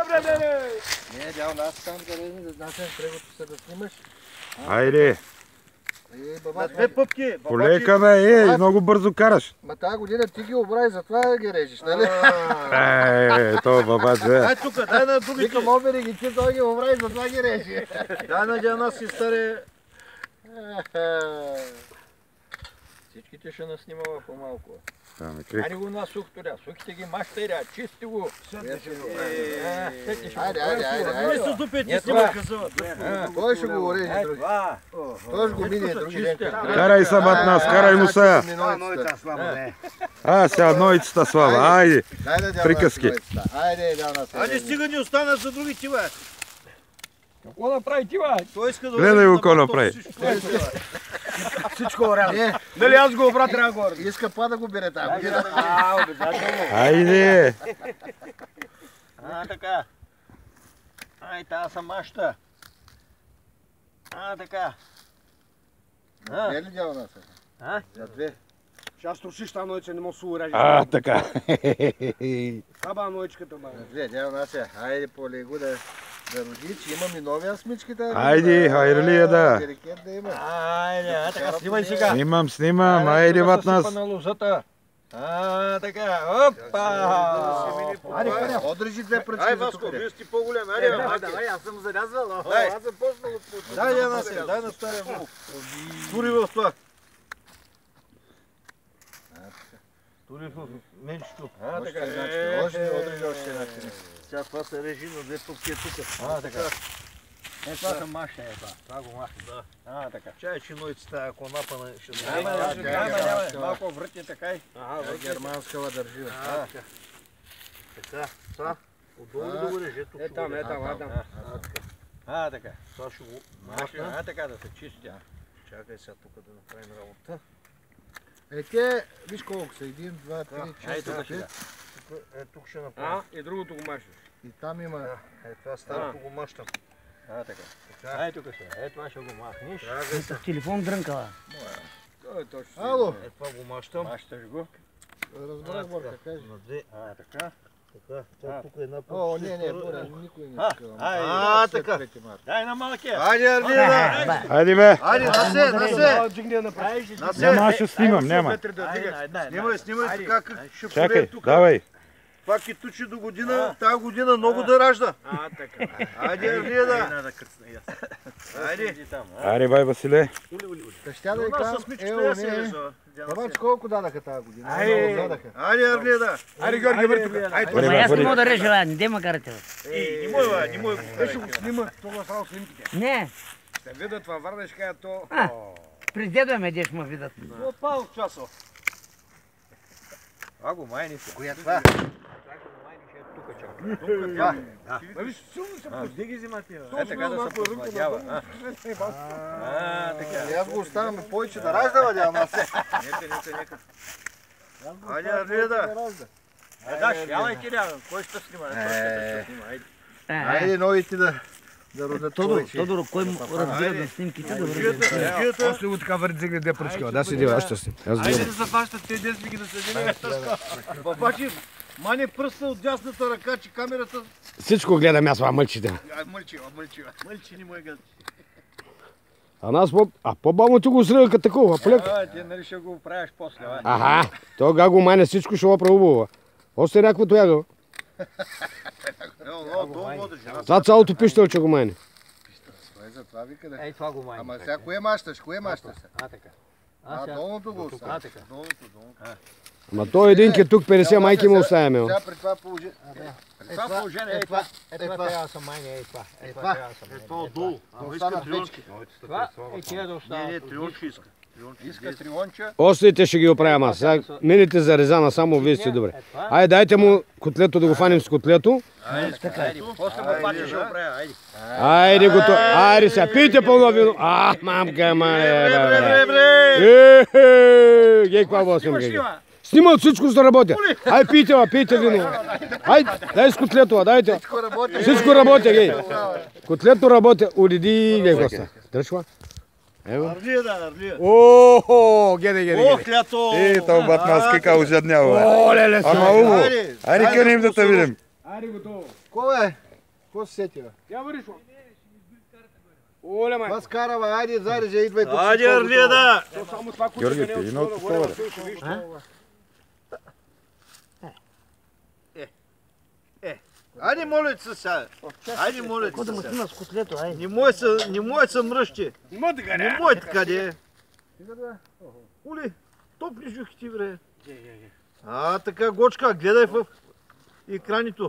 Добре, бе! Не, дял, нас там къде нашия трегото се да снимаш. Айде. На две пъпки. Полека бе, много бързо караш. Ма тази година ти ги образи, затова ги режеш, нали? Това бабач бе. Дай тук, дай на другите. Викам обери ги ти, той ги образи, затова ги режи. Дай на Диана си старе. Всичките ще наснимава по-малко. Айде го на сух туря, сухите ги мащайря, чисти го. Айде. Не се дупете, снима късава. Той ще го уреже други. Той ще го мине други ден. Карай са бат нас, карай му сега. Сега нойцата слаба, айде. Приказки. Айде стига ни остана за другите, бе. Какво направи ти, бе? Той иска да... Гледай го какво направи. Всичко оряза. Дали аз го обра, трябва да го оряза. Иска па да го бере тази година. Обязателно. Айде. Така. Ай, тази са маща. Така. Две ли дял нас? За две. Сейчас трошиш тази нойче, не мога да се урежи. Така. Хаба нойчката, бе. За две, дял нас. Айде по-лего да роди, че имам и новия смичките. Айде, хайрелия да. Перекет да има. Айде, така, снимай сега. Снимам, айде бат нас. На лозата. Така, опа! Отрежи две пръчки. Ай, Васко, вие сте по-големи. Айде, Давай, аз съм зарязвал. Аз съм почнал от пути. Дай една сега, дай на стария волк. Тури в това. Тури в менчето. Така, отрежи още една. Сега това се режи на две пъпки тук. Така. Това съм маша, това го маха. Така. Чай, че нойцата, ако напана, ще да... Малко въртне така и. Германскава държи. Така, това. Отдолу да го реже. Там. Така. Това ще го махна. Така да се чисти. Чакай сега тук да направим работа. Те, виж колко са. 1, 2, 3, 4, 5. Тук ще направим. И другото го машеш. И там има... Това старото го мащам. Така. Ай тук сега. Това ще го махнеш. Телефон дрънкала. Ало! Това го мащам. Мащаш го. Разбрах, Борка, кажи. На две. Така. Тук е една пък. О, не, Боря, никой не иска. Така. Дай на малкия. Айде, Арлина! Айде бе. Айде, насе! Няма, аз ще снимам, няма. Снимай така как ще Чакай, поред тук. давай. Това китучи до година, тази година много да ражда. Айде, Арлина! Айде. Айде, бай, Василе. Щя да ви кажам, не. Бабач, колко дадаха тази година? Айде, Арлина! Айде, Георги, върти тук. Ама аз не мога да режа, бе, не де ма карате, бе. Не мой, бе, не мой. Те ще го снима, това само снимките. Не, Ще видят това Варна и ще кажат то... през дедо ме деш ма видат. Пал часо. Това го майни се. Коя това? Виж, силно се пусти ги взимате. Така да се подвадява. Така. Аз го оставям повече да ражда, дял нас. Нека. Айде, Арлина! Да, шялай киря, кой ще снима? Айде, новите да родят повече. Тодоро, кой му разбира на снимките, да върви. После го така върти зигне две пръчки. Да, седи, аз ще си. Айде да зафащат те десмики да седи. Бабачи, мани пръста от дясната ръка, че камерата... Всичко гледам аз, мълчите. Мълчи, не мой гълчи. А нас по-бавно ти го срива като такова, полека. Ти нали ще го правиш после, бе. Аха, тога го майне всичко ще опра убаво. Още някакво тояга. Това цялото пищелче го майне. За това вика да... Ей, това го майни. Ама сега кое мащаш? Така. Долното го оставя. Така. Ама той един ке тук 50 майки му оставяме. Сега при това положение... Това положение, това трябва да са майни, това отдолу. Остана печки. Това е тия да остава. Не, трионче иска. Иска трионча. Остите ще ги оправям аз. Сега минете за резана, само вие сте добре. Айде, дайте му котлето да го фаним с котлето. Айде, после го паче ще оправя, айде. Айде го то. Айде сега, пийте пълно вино. Мамка, гей, какво бъл снимка? Снимат всичко за да работя. Айде, пийте вино. Айде, дай с котлето, дайте. Всичко работя, гей. Котлето работя. Уреди, гей, коста. Дръжва. Арлия. Охо, гледай. Ох, лято! Това бат нас кака ужаднява. Оле, Ама умо. Айде къде им да те видим. Айде готово. Кое? Какво се сети, бе? Я вървиш, оле, май. Вас карава, айде, зареже, идвай тук. Айде, Арвида! То само това, което Георги, не ти е има отишlo от нагоре, такова, а ще виж това. Айде, моля се сега. Айде, моля Какво да се му сега. снима с котлето, ай. Не може се мръщи. Не може така, де. Ули, топли жухи бре. Така, Гочка, гледай в екраните.